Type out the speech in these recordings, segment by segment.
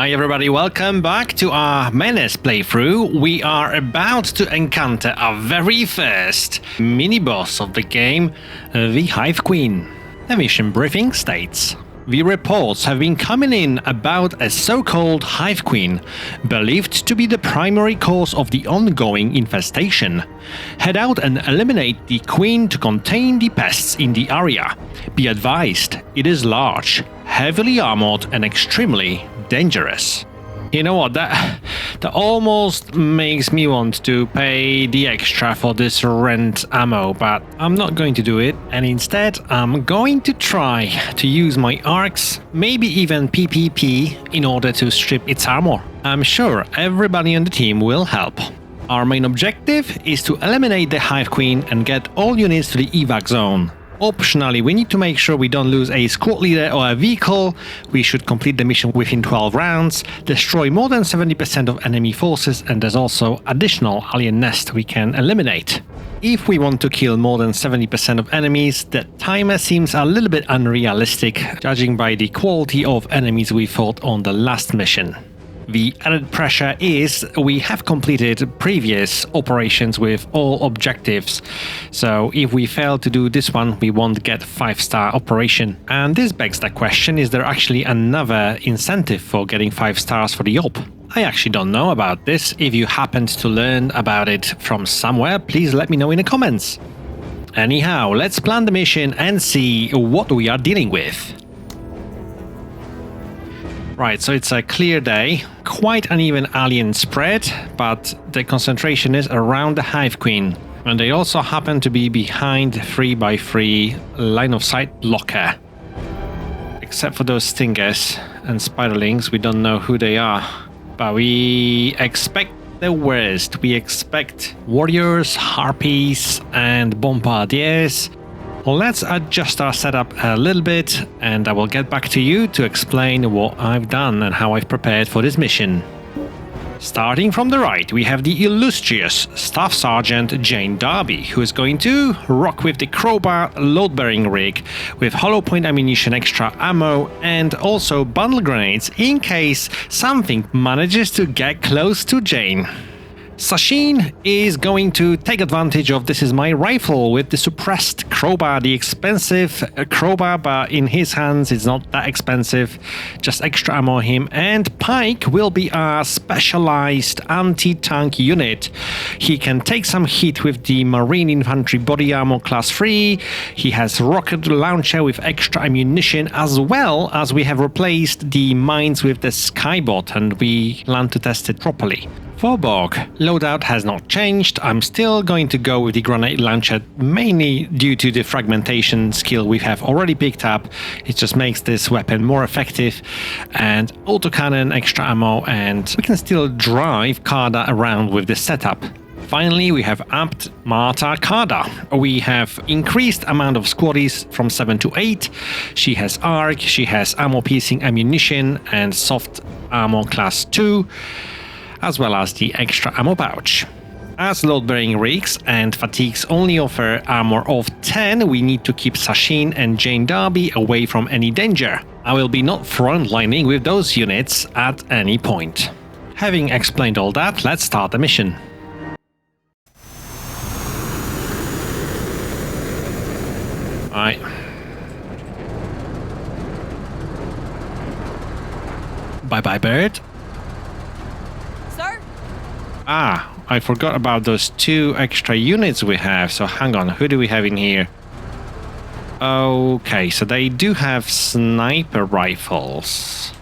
Hi everybody, welcome back to our Menace playthrough. We are about to encounter our very first mini-boss of the game, the Hive Queen. The mission briefing states: the reports have been coming in about a so-called Hive Queen, believed to be the primary cause of the ongoing infestation. Head out and eliminate the queen to contain the pests in the area. Be advised, it is large, heavily armored and extremely dangerous. You know what, that almost makes me want to pay the extra for this rent ammo, but I'm not going to do it, and instead I'm going to try to use my arcs, maybe even PPP, in order to strip its armor. I'm sure everybody on the team will help. Our main objective is to eliminate the Hive Queen and get all units to the evac zone. Optionally, we need to make sure we don't lose a squad leader or a vehicle. We should complete the mission within 12 rounds, destroy more than 70% of enemy forces, and there's also additional alien nest we can eliminate. If we want to kill more than 70% of enemies, the timer seems a little bit unrealistic, judging by the quality of enemies we fought on the last mission. The added pressure is we have completed previous operations with all objectives, so if we fail to do this one, we won't get 5-star operation. And this begs the question, is there actually another incentive for getting 5 stars for the op? I actually don't know about this. If you happened to learn about it from somewhere, please let me know in the comments. Anyhow, let's plan the mission and see what we are dealing with. Right, so it's a clear day, quite uneven alien spread, but the concentration is around the Hive Queen. And they also happen to be behind 3x3 line of sight blocker. Except for those stingers and spiderlings, we don't know who they are. But we expect the worst. We expect warriors, harpies, and bombardiers. Let's adjust our setup a little bit, and I will get back to you to explain what I've done and how I've prepared for this mission. Starting from the right, we have the illustrious Staff Sergeant Jane Darby, who is going to rock with the crowbar load-bearing rig with hollow point ammunition, extra ammo, and also bundle grenades in case something manages to get close to Jane. Sashin is going to take advantage of this is my rifle with the suppressed crowbar, the expensive crowbar, but in his hands it's not that expensive, just extra ammo on him. And Pike will be our specialized anti-tank unit. He can take some hit with the Marine Infantry body armor class 3. He has rocket launcher with extra ammunition, as well as we have replaced the mines with the Skybot, and we plan to test it properly. For Borg, loadout has not changed. I'm still going to go with the grenade launcher, mainly due to the fragmentation skill we have already picked up. It just makes this weapon more effective. And autocannon, extra ammo, and we can still drive Karda around with this setup. Finally, we have upped Marta Karda. We have increased amount of squaddies from 7 to 8. She has ARC, she has ammo-piercing ammunition and soft armor class 2. As well as the extra ammo pouch. As load-bearing rigs and fatigues only offer armor of 10, we need to keep Sashin and Jane Darby away from any danger. I will be not frontlining with those units at any point. Having explained all that, let's start the mission. Alright. Bye-bye, bird. Ah, I forgot about those 2 extra units we have, so hang on, who do we have in here? Okay, so they do have sniper rifles.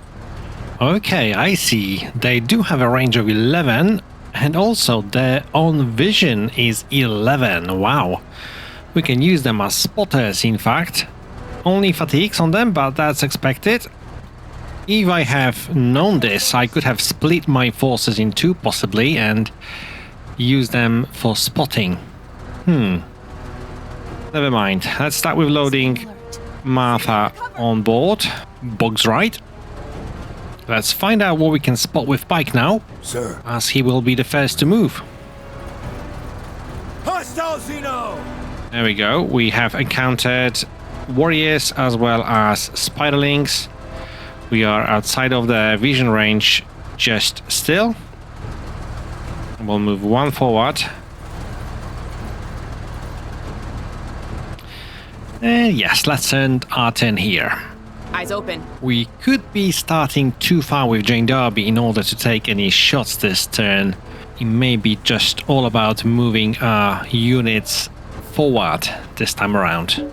Okay, I see. They do have a range of 11, and also their own vision is 11. Wow. We can use them as spotters, in fact. Only fatigues on them, but that's expected. If I have known this, I could have split my forces in 2 possibly and use them for spotting. Never mind. Let's start with loading Martha on board. Bog's right. Let's find out what we can spot with Pike now, sir, as he will be the first to move. Hostile Xeno! There we go. We have encountered warriors as well as spiderlings. We are outside of the vision range, just still. We'll move one forward. And yes, let's send our turn here. Eyes open. We could be starting too far with Jane Darby in order to take any shots this turn. It may be just all about moving our units forward this time around.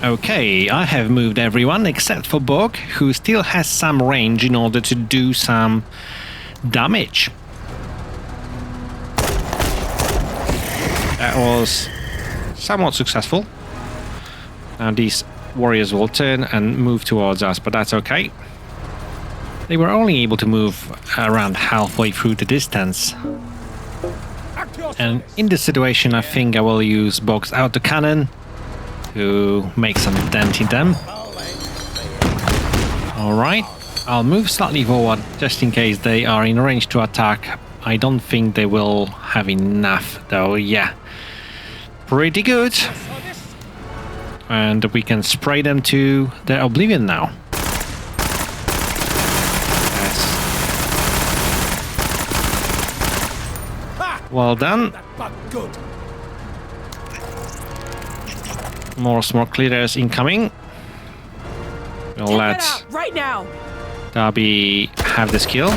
Okay, I have moved everyone except for Bog, who still has some range in order to do some damage. That was somewhat successful. Now these warriors will turn and move towards us, but that's okay. They were only able to move around halfway through the distance. And in this situation, I think I will use Bog's autocannon to make some dent in them. Alright, I'll move slightly forward just in case they are in range to attack. I don't think they will have enough though, yeah. Pretty good. And we can spray them to their oblivion now. Yes. Well done. More smoke clearers incoming. We'll let right now. Darby have this kill.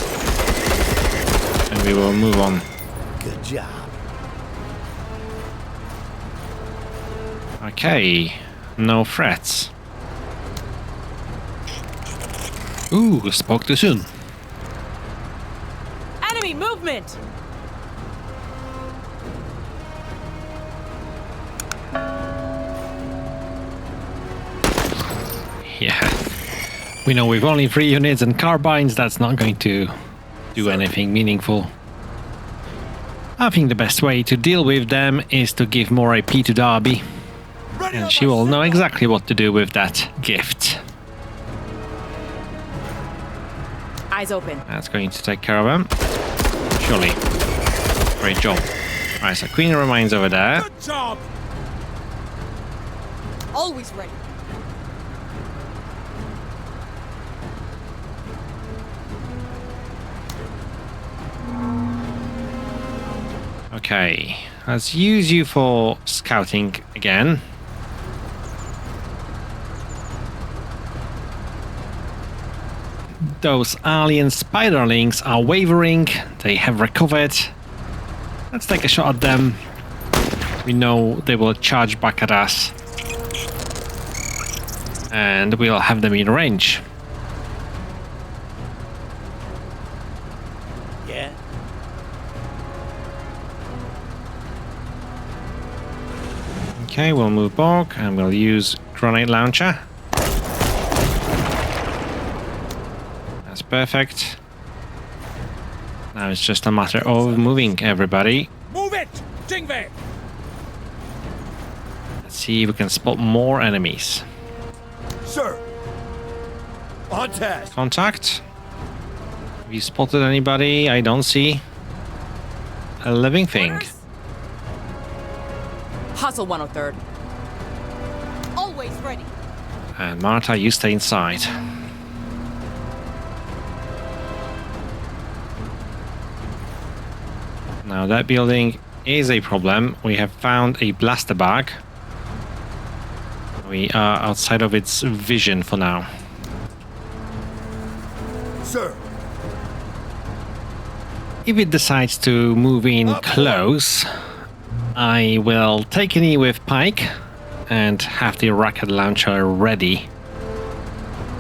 And we will move on. Good job. Okay. No threats. Ooh, spoke too soon. Enemy movement. Yeah. We know with only 3 units and carbines, that's not going to do anything meaningful. I think the best way to deal with them is to give more AP to Darby. And she will know exactly what to do with that gift. Eyes open. That's going to take care of him. Surely. Great job. Alright, so Queen remains over there. Good job. Always ready. Okay, let's use you for scouting again. Those alien spiderlings are wavering. They have recovered. Let's take a shot at them. We know they will charge back at us. And we'll have them in range. Yeah. Okay, we'll move Bog and we'll use grenade launcher. That's perfect. Now it's just a matter of moving everybody. Move it, Jingve. Let's see if we can spot more enemies. Sir. On task. Contact. Have you spotted anybody? I don't see a living thing. Hustle 103rd. Always ready. And Marta, you stay inside. Now that building is a problem. We have found a blaster bag. We are outside of its vision for now. Sir. If it decides to move in close, I will take a knee with Pike and have the rocket launcher ready.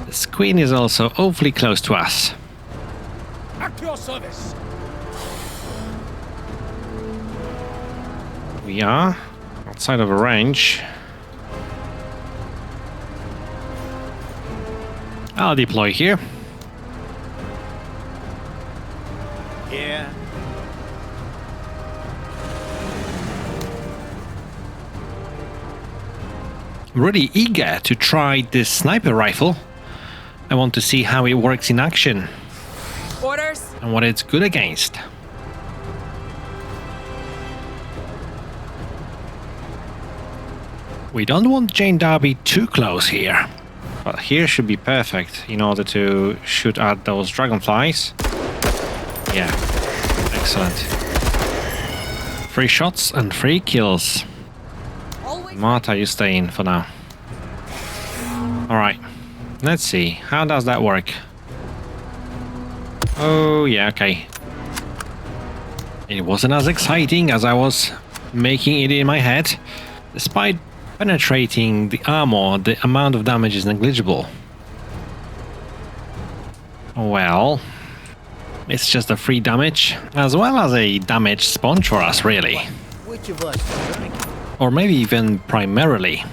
The Queen is also awfully close to us. At your service. We are outside of a range. I'll deploy here. Yeah. I'm really eager to try this sniper rifle. I want to see how it works in action Orders. and what it's good against. We don't want Jane Darby too close here. But here should be perfect in order to shoot at those dragonflies. Yeah, excellent. 3 shots and 3 kills. Always Marta, you stay in for now. Alright, let's see. How does that work? Oh, yeah, okay. It wasn't as exciting as I was making it in my head. Despite penetrating the armor, the amount of damage is negligible. Well, it's just a free damage, as well as a damage sponge for us, really. Which of us? Or maybe even primarily.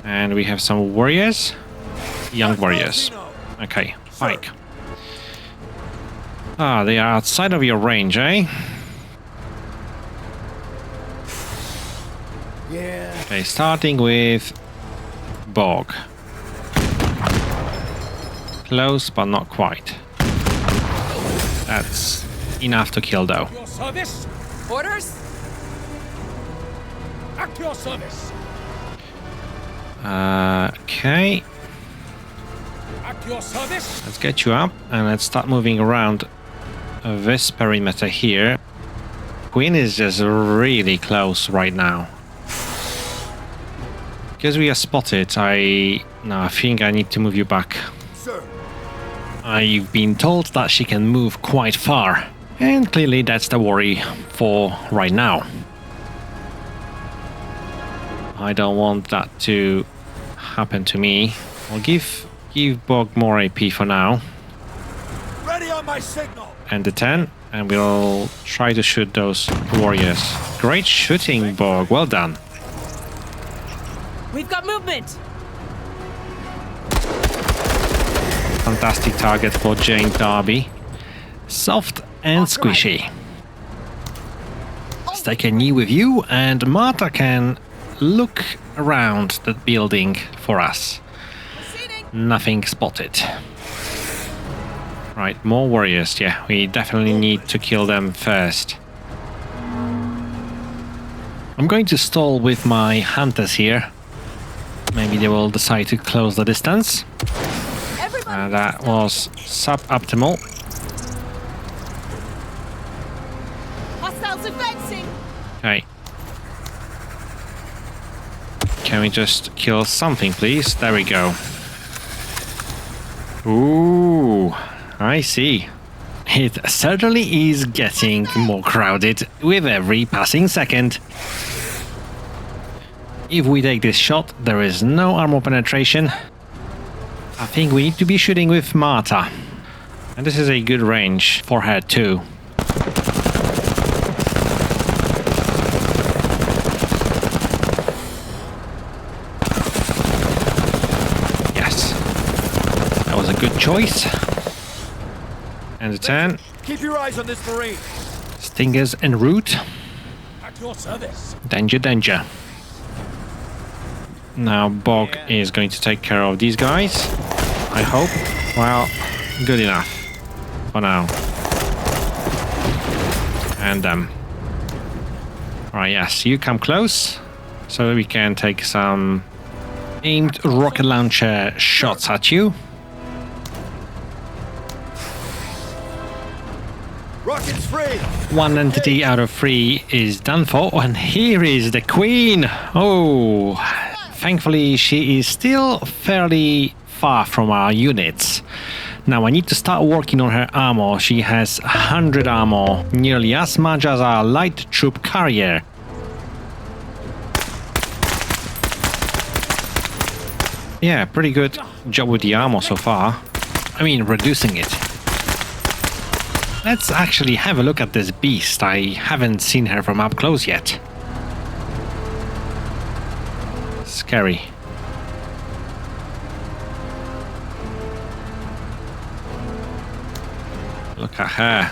And we have some warriors. Young warriors. Okay, Pike. Ah, they are outside of your range, eh? Yeah. Okay, starting with Bog. Close, but not quite. That's enough to kill, though. Your service? Orders? At your service. Okay, At your service. let's get you up and let's start moving around this perimeter here. Queen is just really close right now. Because we are spotted, I think I need to move you back. Sir. I've been told that she can move quite far, and clearly that's the worry for right now. I don't want that to happen to me. I'll give Bog more AP for now, Ready on my signal. and the 10, and we'll try to shoot those warriors. Great shooting, Bog, well done. We've got movement. Fantastic target for Jane Darby. Soft and squishy. Let's take a knee with you, and Marta can look around the building for us. Proceeding. Nothing spotted. Right, more warriors. Yeah, we definitely need to kill them first. I'm going to stall with my hunters here. Maybe they will decide to close the distance. Everybody. That was suboptimal. Hostiles advancing. Okay. Can we just kill something, please? There we go. Ooh, I see. It certainly is getting more crowded with every passing second. If we take this shot, there is no armor penetration. I think we need to be shooting with Marta. And this is a good range for her too. Yes. That was a good choice. And the 10. Keep your eyes on this Marine. Stingers en route. At your service. Danger, danger. Now Bog is going to take care of these guys, I hope. Well, good enough for now. And them. Alright, yes, you come close so we can take some aimed rocket launcher shots at you. Rockets free. One entity out of 3 is done for, and here is the Queen. Oh, thankfully she is still fairly far from our units. Now I need to start working on her armor. She has 100 armor, nearly as much as our light troop carrier. Yeah, pretty good job with the armor so far. I mean, reducing it. Let's actually have a look at this beast. I haven't seen her from up close yet. Scary. Look at her.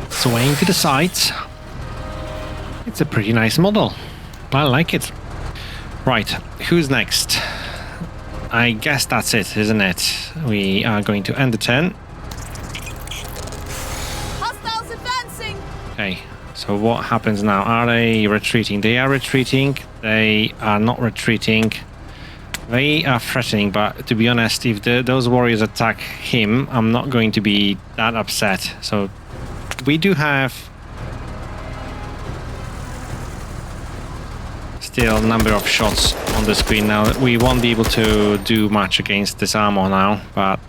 Swaying to the sides. It's a pretty nice model. I like it. Right, who's next? I guess that's it, isn't it? We are going to end the turn. Hostiles advancing. Okay, so what happens now? Are they retreating? They are retreating. They are not retreating. They are threatening, but to be honest, if those warriors attack him, I'm not going to be that upset. So we do have still a number of shots on the screen now. We won't be able to do much against this armor now, but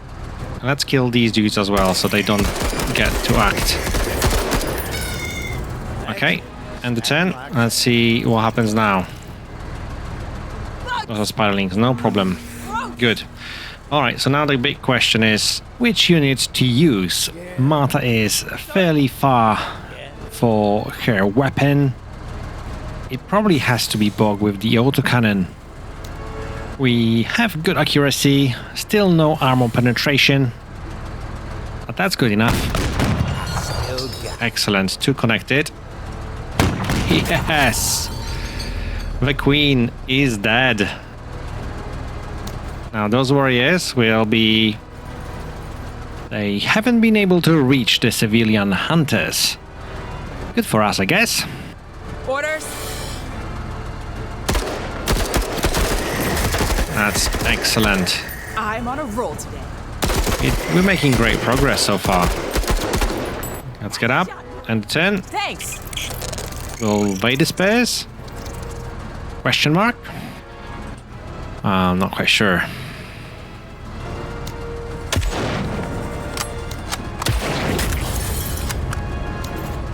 let's kill these dudes as well so they don't get to act. Okay, and the turn. Let's see what happens now. Those are spiralings, no problem. Good. Alright, so now the big question is which unit to use. Marta is fairly far for her weapon. It probably has to be Bog with the autocannon. We have good accuracy, still no armor penetration. But that's good enough. Excellent, 2 connected. Yes! The Queen is dead. Now those warriors will be... They haven't been able to reach the civilian hunters. Good for us, I guess. Orders. That's excellent. I'm on a roll today. We're making great progress so far. Let's get up and turn. Thanks. Will they despairs? Question mark? I'm not quite sure.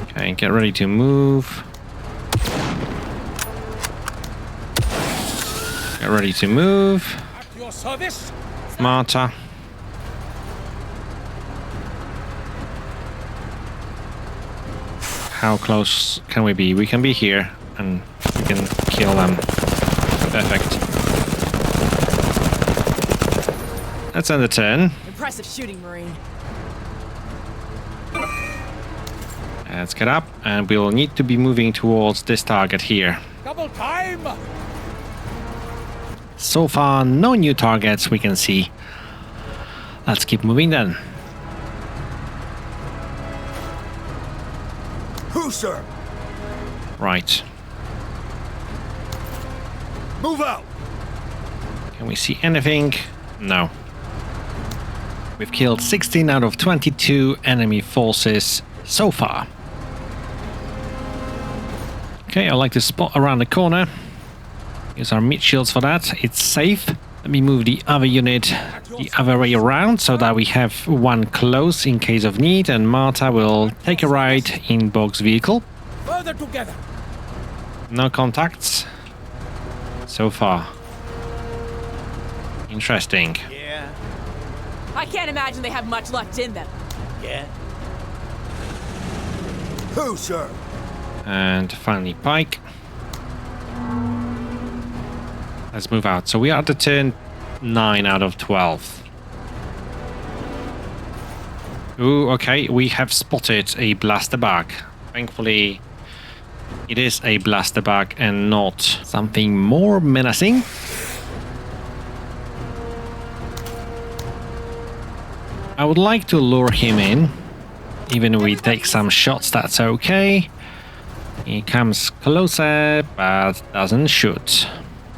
Okay, get ready to move. Get ready to move. At your service. Marta. How close can we be? We can be here and we can kill them. Perfect. Let's end the turn. Impressive shooting, Marine. Let's get up and we'll need to be moving towards this target here. Double time. So far, no new targets we can see. Let's keep moving then. Who, sir? Right. Move out. Can we see anything? No. We've killed 16 out of 22 enemy forces so far. Okay, I like to spot around the corner. Use our meat shields for that. It's safe. Let me move the other unit the other way around so that we have one close in case of need, and Marta will take a ride in Bog's vehicle. Further together. No contacts so far. Interesting. Yeah. I can't imagine they have much left in them. Yeah. Who, sir? And finally Pike. Let's move out. So we are at the turn 9 out of 12. Ooh, okay, we have spotted a blaster bag. Thankfully, it is a blaster bag and not something more menacing. I would like to lure him in. Even if we take some shots, that's okay. He comes closer, but doesn't shoot.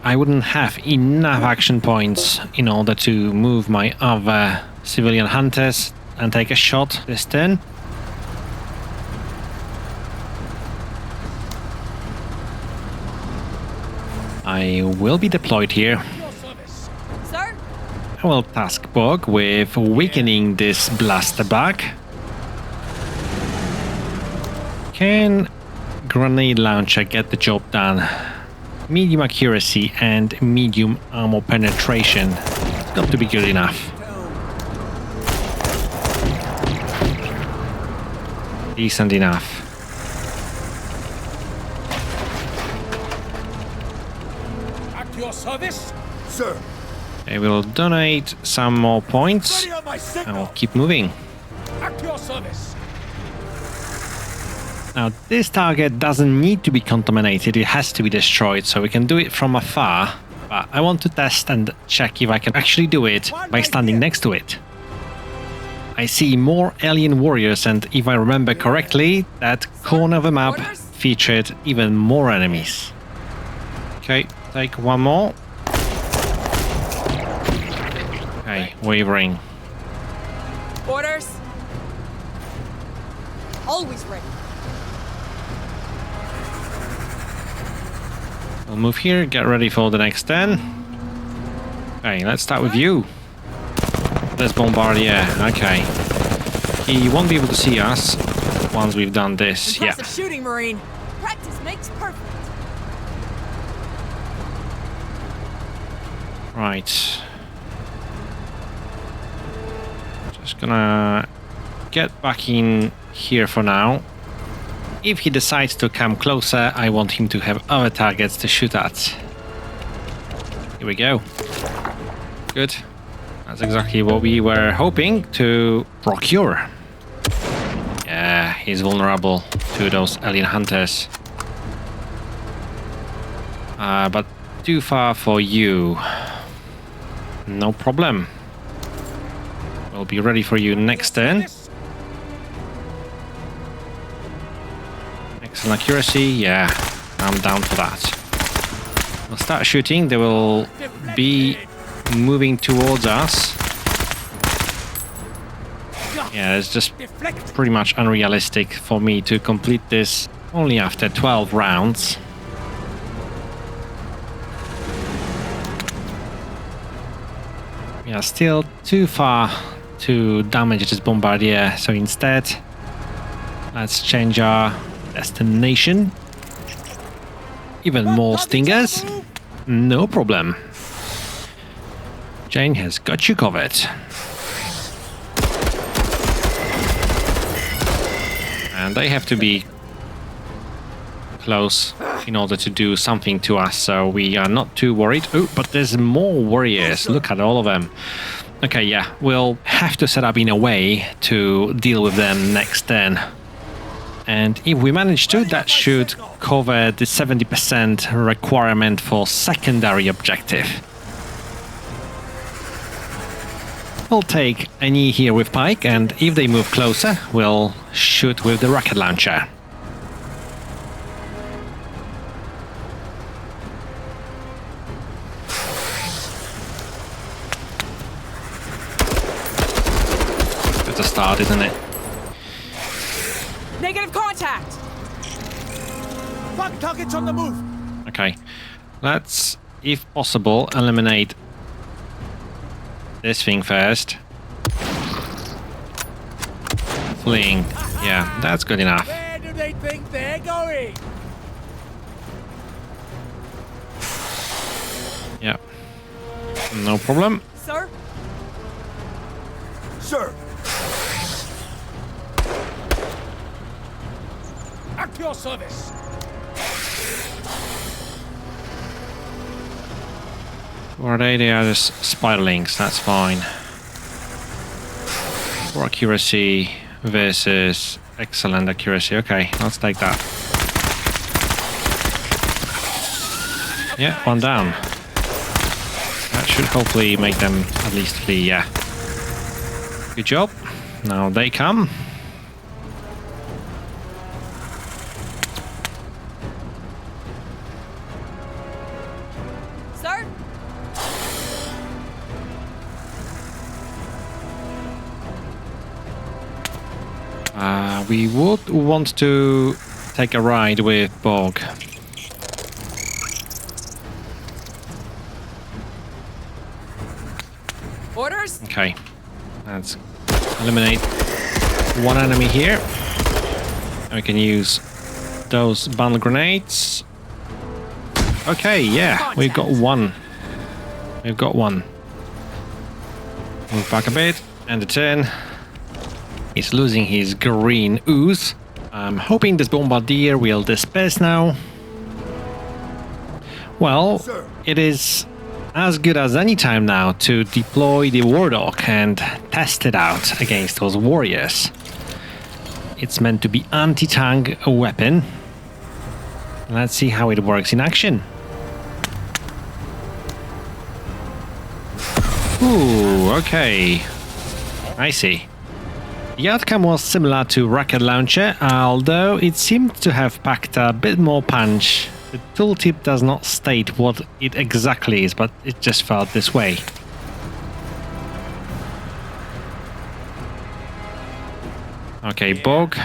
I wouldn't have enough action points in order to move my other civilian hunters and take a shot this turn. I will be deployed here. Your service. Sir? I will task Bog with weakening this blaster bag. Can grenade launcher get the job done? Medium accuracy and medium armor penetration. It's got to be good enough. Decent enough. At your service. Sir. I will donate some more points Ready on my and signal. we'll keep moving. At your service. Now, this target doesn't need to be contaminated, it has to be destroyed, so we can do it from afar. But I want to test and check if I can actually do it by standing next to it. I see more alien warriors, and if I remember correctly, that corner of the map featured even more enemies. Okay, take one more. Okay, wavering. Orders? Always ready. We'll move here, get ready for the next 10. Okay, let's start with you. This bombardier, okay. He won't be able to see us once we've done this. Impressive shooting, Marine. Practice makes perfect. Right. Just gonna get back in here for now. If he decides to come closer, I want him to have other targets to shoot at. Here we go. Good. That's exactly what we were hoping to procure. Yeah, he's vulnerable to those alien hunters. But too far for you. No problem. We'll be ready for you next turn. Excellent accuracy, yeah, I'm down for that. We'll start shooting, they will be moving towards us. Yeah, it's just pretty much unrealistic for me to complete this only after 12 rounds. We are still too far to damage this bombardier, so instead, let's change our destination. Even more stingers? No problem. Jane has got you covered. And they have to be close in order to do something to us, so we are not too worried. Oh, but there's more warriors. Look at all of them. Okay, yeah, we'll have to set up in a way to deal with them next turn. And if we manage to, that should cover the 70% requirement for secondary objective. We'll take a knee here with Pike, and if they move closer, we'll shoot with the rocket launcher. It's a start, isn't it? Negative contact! Fuck targets on the move! Okay, let's, if possible, eliminate this thing first. Fleeing. Yeah, that's good enough. Where do they think they're going? Yeah. No problem. Sir? Sir! At your service! Who are they? They are just spiderlings, that's fine. For accuracy versus excellent accuracy. Okay, let's take that. Yeah, one down. That should hopefully make them at least flee, yeah. Good job. Now they come. Sir? We would want to take a ride with Bog. Orders? Okay, let's eliminate one enemy here. We can use those bundle grenades. Okay, yeah, we've got one. We've got one. Move back a bit, and a turn. He's losing his green ooze. I'm hoping this bombardier will disperse now. Well, it is as good as any time now to deploy the Wardog and test it out against those warriors. It's meant to be anti-tank weapon. Let's see how it works in action. Ooh, okay. I see. The outcome was similar to rocket launcher, although it seemed to have packed a bit more punch. The tooltip does not state what it exactly is, but it just felt this way. Okay, Bog.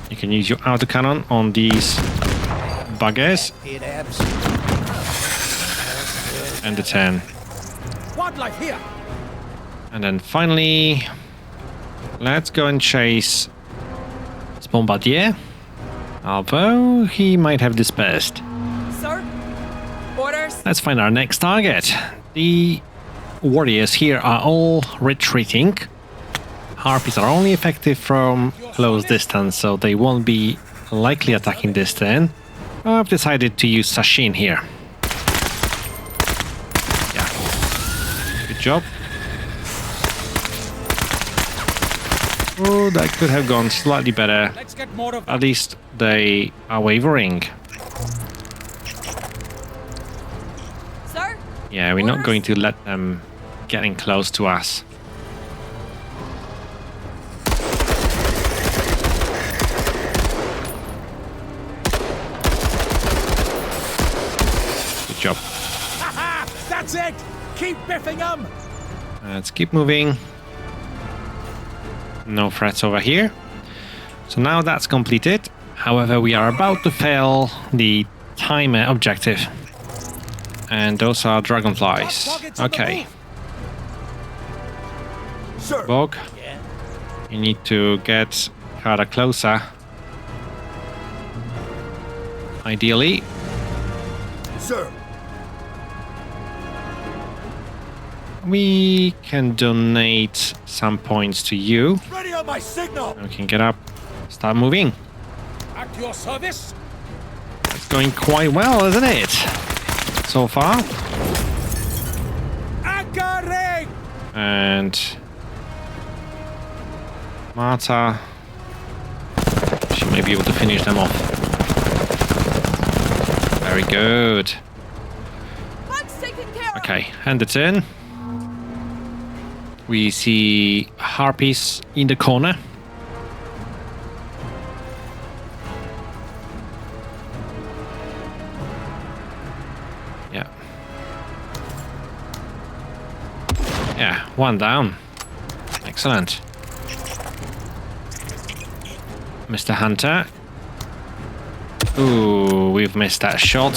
You can use your autocannon on these buggers. And the 10. Wildlife here. And then finally, let's go and chase this Bombardier. Although he might have dispersed. Sir? Orders? Let's find our next target. The warriors here are all retreating. Harpies are only effective from close distance, so they won't be likely attacking this turn. I've decided to use Sashin here. Yeah. Good job. Oh, that could have gone slightly better. Let's get more of At least they are wavering. Sir? Yeah, we're not Orders? going to let them get in close to us. Good job. Haha! That's it! Keep biffing them! Let's keep moving. No threats over here. So now that's completed. However, we are about to fail the timer objective. And those are dragonflies. Okay. Sir. Bog, Yeah. you need to get Kara closer. Ideally. Sir. We can donate some points to you. Ready on my signal! We can get up, start moving. At your service! It's going quite well, isn't it? So far. Anchoring! And Marta, she may be able to finish them off. Very good. Bug's taken care of. Okay, and the turn. We see harpies in the corner. Yeah. Yeah, one down. Excellent. Mr. Hunter. Ooh, we've missed that shot.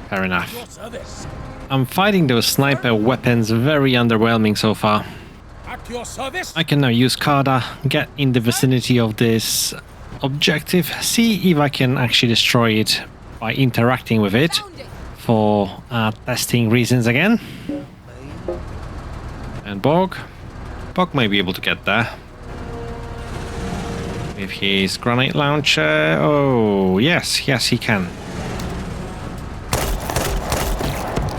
Fair enough. Your service! I'm finding those sniper weapons very underwhelming so far. At your service! I can now use Karda, get in the vicinity of this objective, see if I can actually destroy it by interacting with it Found it. for testing reasons again. And Bog. Bog may be able to get there. With his grenade launcher. Oh, yes, he can.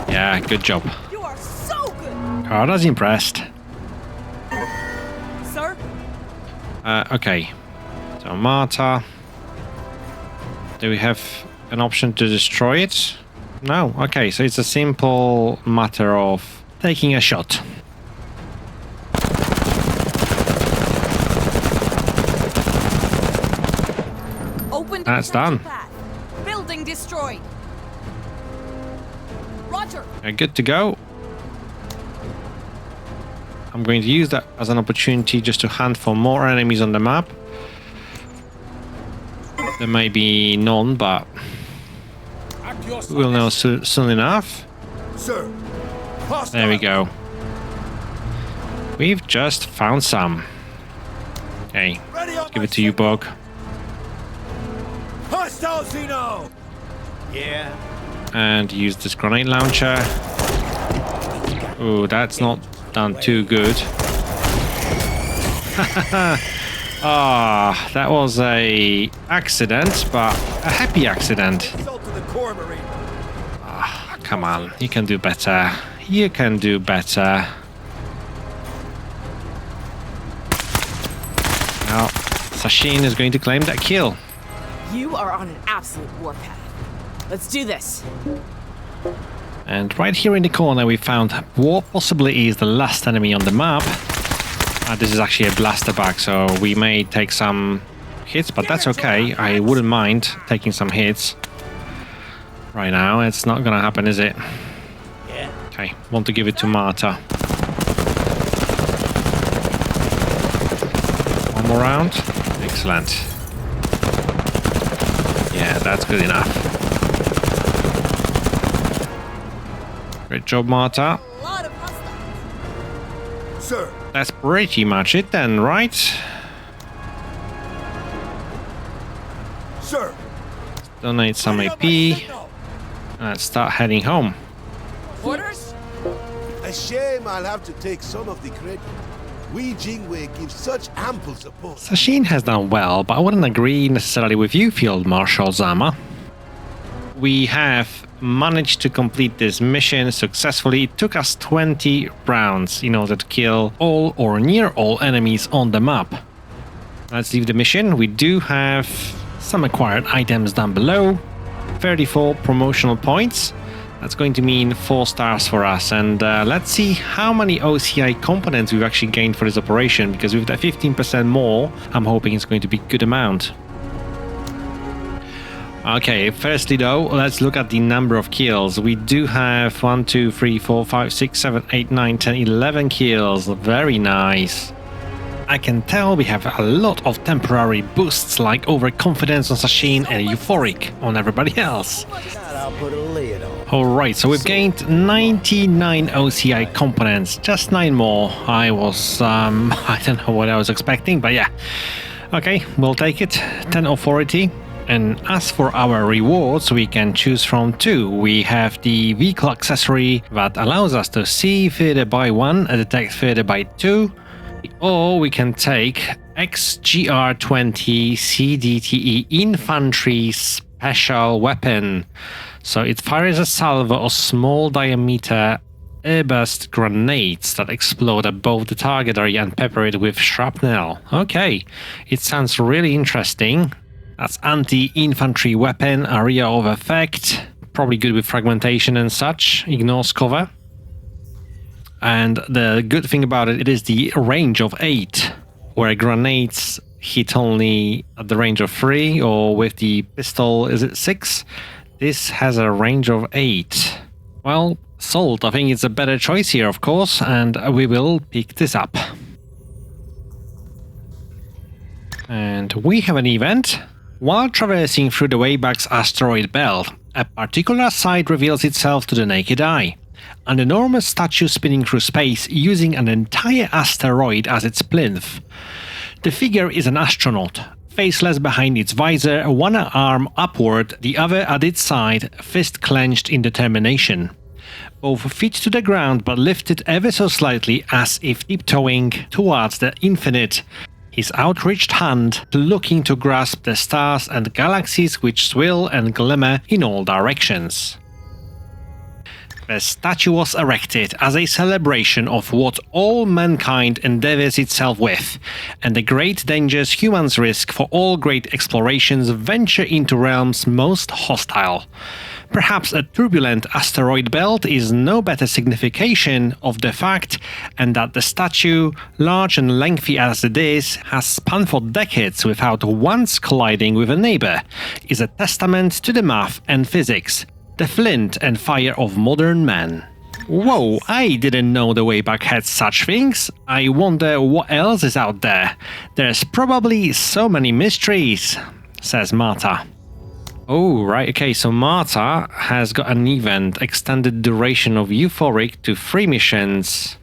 Yeah, good job. You are so good. Karda's impressed. Sir? Okay. So Marta. Do we have an option to destroy it? No. Okay, so it's a simple matter of taking a shot. Open That's done. path. Building destroyed. Roger. Good to go. I'm going to use that as an opportunity just to hunt for more enemies on the map. There may be none, but At your service! we'll know soon enough. Sir! There we go. We've just found some. Okay, Ready on give it to you, Bog. Hostile Xeno! Yeah. And use this grenade launcher. Ooh, that's not done too good. Ah, that was a accident, but a happy accident. Assault to the core, Marine. Ah, come on, you can do better. You can do better. Now, Sashin is going to claim that kill. You are on an absolute warpath. Let's do this. And right here in the corner we found what possibly is the last enemy on the map. This is actually a blaster bag, so we may take some hits, but that's okay. I wouldn't mind taking some hits. Right now, it's not gonna happen, is it? Yeah. Okay, want to give it to Marta. more round. Excellent. Yeah, that's good enough. Great job, Marta. Sir. That's pretty much it then, right? Sir. Donate some AP. Let's start heading home. Orders? A shame I'll have to take some of the credit. We Jingwei give such ample support. Sashin has done well, but I wouldn't agree necessarily with you, Field Marshal Zama. We have managed to complete this mission successfully. It took us 20 rounds in order to kill all or near all enemies on the map. Let's leave the mission. We do have some acquired items down below. 34 promotional points. That's going to mean 4 stars for us. And let's see how many OCI components we've actually gained for this operation, because with that 15% more, I'm hoping it's going to be a good amount. Okay, firstly though, let's look at the number of kills. We do have 1, 2, 3, 4, 5, 6, 7, 8, 9, 10, 11 kills. Very nice. I can tell we have a lot of temporary boosts like overconfidence on Sashin and euphoric on everybody else. I'll put a lid on. Alright, so we've gained 99 OCI components, just 9 more. I was, I don't know what I was expecting, but yeah. Okay, we'll take it. 10 authority. And as for our rewards, we can choose from 2. We have the vehicle accessory that allows us to see further by 1 and detect further by 2. Or we can take XGR-20 CDTE Infantry Special Weapon. So it fires a salvo of small diameter airburst grenades that explode above the target area and pepper it with shrapnel. Okay, it sounds really interesting. That's anti-infantry weapon, area of effect. Probably good with fragmentation and such. Ignores cover. And the good thing about it is the range of 8, where grenades hit only at the range of 3, or with the pistol, is it 6? This has a range of 8. Well, sold. I think it's a better choice here, of course, and we will pick this up. And we have an event. While traversing through the Wayback's asteroid belt, a particular sight reveals itself to the naked eye. An enormous statue spinning through space using an entire asteroid as its plinth. The figure is an astronaut, faceless behind its visor, one arm upward, the other at its side, fist clenched in determination. Both feet to the ground but lifted ever so slightly as if tiptoeing towards the infinite. His outreached hand looking to grasp the stars and galaxies which swirl and glimmer in all directions. The statue was erected as a celebration of what all mankind endeavors itself with, and the great dangers humans risk for all great explorations venture into realms most hostile. Perhaps a turbulent asteroid belt is no better signification of the fact, and that the statue, large and lengthy as it is, has spun for decades without once colliding with a neighbor, is a testament to the math and physics, the flint and fire of modern man. Whoa, I didn't know the Wayback had such things. I wonder what else is out there. There's probably so many mysteries, says Marta. Oh, right, okay, so Marta has got an event, extended duration of euphoric to 3 missions.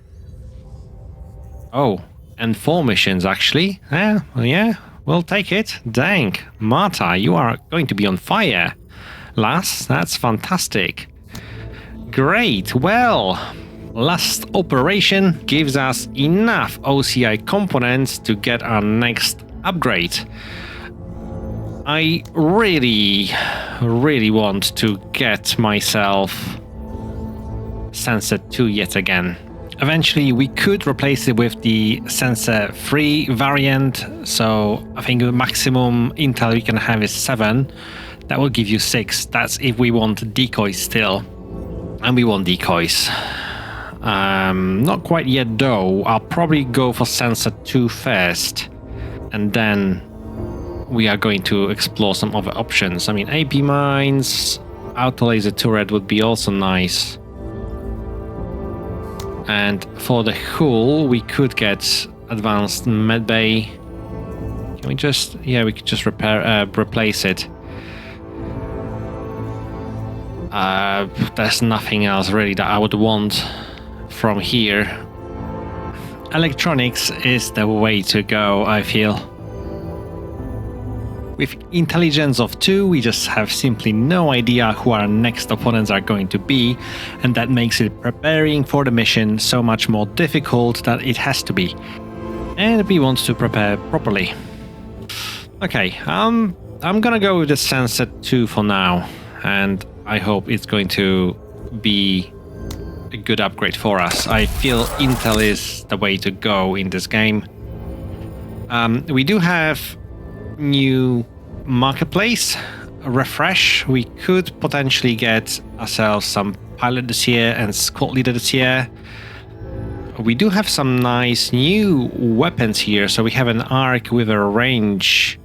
Oh, and 4 missions actually. Yeah, we'll take it. Dang, Marta, you are going to be on fire. Lass, that's fantastic. Great, well, last operation gives us enough OCI components to get our next upgrade. I really want to get myself Sensor 2 yet again. Eventually we could replace it with the Sensor 3 variant, so I think the maximum intel we can have is 7. That will give you 6. That's if we want decoys still. And we want decoys. Not quite yet though. I'll probably go for Sensor 2 first. And then we are going to explore some other options. I mean, AP mines, auto laser turret would be also nice. And for the hull, we could get advanced medbay. Can we just, yeah, we could just replace it. There's nothing else really that I would want from here. Electronics is the way to go, I feel. With intelligence of 2, we just have simply no idea who our next opponents are going to be, and that makes it preparing for the mission so much more difficult than it has to be. And we want to prepare properly. Okay, I'm gonna go with the Sunset 2 for now, and I hope it's going to be a good upgrade for us. I feel Intel is the way to go in this game. We do have new marketplace refresh. We could potentially get ourselves some pilot this year and squad leader this year. We do have some nice new weapons here. So we have an arc with a range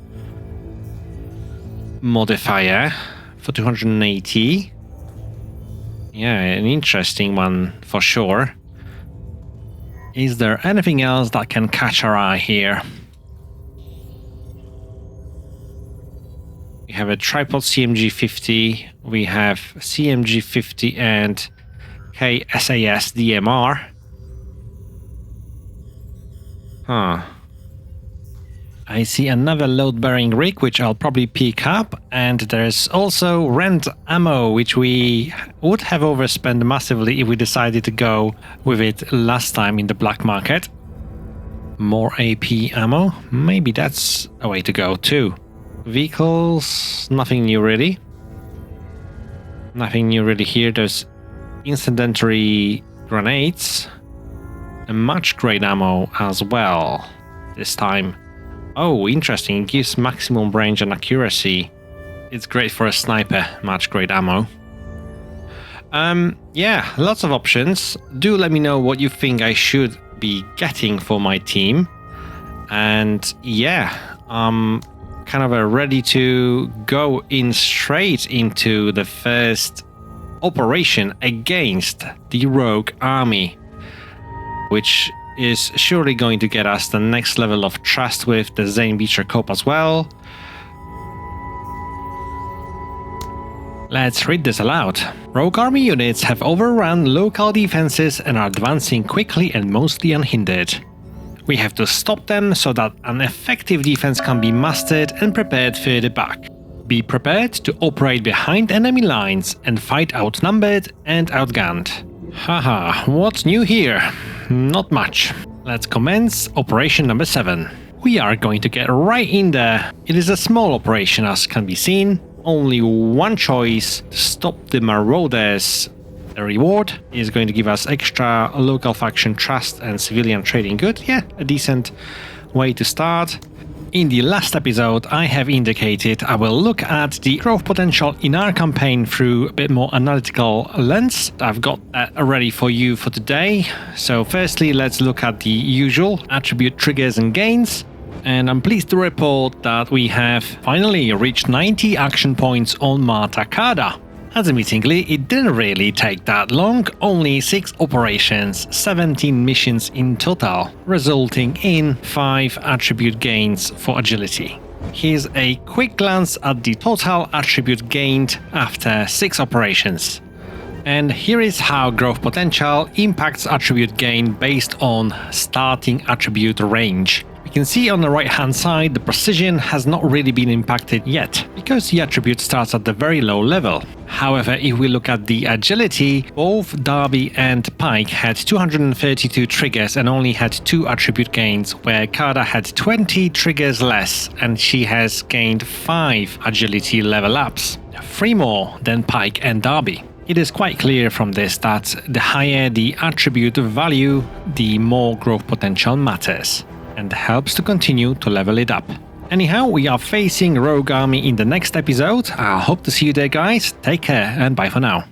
modifier for 280. Yeah, an interesting one for sure. Is there anything else that can catch our eye here? We have a tripod CMG50, we have CMG50 and KSAS DMR. Huh. I see another load-bearing rig, which I'll probably pick up, and there's also rent ammo, which we would have overspent massively if we decided to go with it last time in the black market. More AP ammo, maybe that's a way to go too. Vehicles, nothing new really. Nothing new really here. There's incendiary grenades and much great ammo as well this time. Oh, interesting. It gives maximum range and accuracy. It's great for a sniper. Much great ammo. Yeah, lots of options. Do let me know what you think I should be getting for my team. And yeah, kind of ready to go in straight into the first operation against the rogue army, which is surely going to get us the next level of trust with the Zane Beecher Corp as well. Let's read this aloud. Rogue army units have overrun local defenses and are advancing quickly and mostly unhindered. We have to stop them so that an effective defense can be mastered and prepared further back. Be prepared to operate behind enemy lines and fight outnumbered and outgunned. Haha, what's new here? Not much. Let's commence operation number 7. We are going to get right in there. It is a small operation as can be seen. Only one choice to stop the marauders. The reward is going to give us extra local faction trust and civilian trading good. Yeah, a decent way to start. In the last episode, I have indicated I will look at the growth potential in our campaign through a bit more analytical lens. I've got that ready for you for today. So firstly, let's look at the usual attribute triggers and gains. And I'm pleased to report that we have finally reached 90 action points on Marta Kada. Admittingly, it didn't really take that long, only 6 operations, 17 missions in total, resulting in 5 attribute gains for agility. Here's a quick glance at the total attribute gained after 6 operations. And here is how growth potential impacts attribute gain based on starting attribute range. We can see on the right hand side the precision has not really been impacted yet, because the attribute starts at the very low level. However, if we look at the agility, both Darby and Pike had 232 triggers and only had 2 attribute gains, where Kada had 20 triggers less and she has gained 5 agility level ups, 3 more than Pike and Darby. It is quite clear from this that the higher the attribute value, the more growth potential matters, and helps to continue to level it up. Anyhow, we are facing Rogue Army in the next episode. I hope to see you there, guys. Take care and bye for now.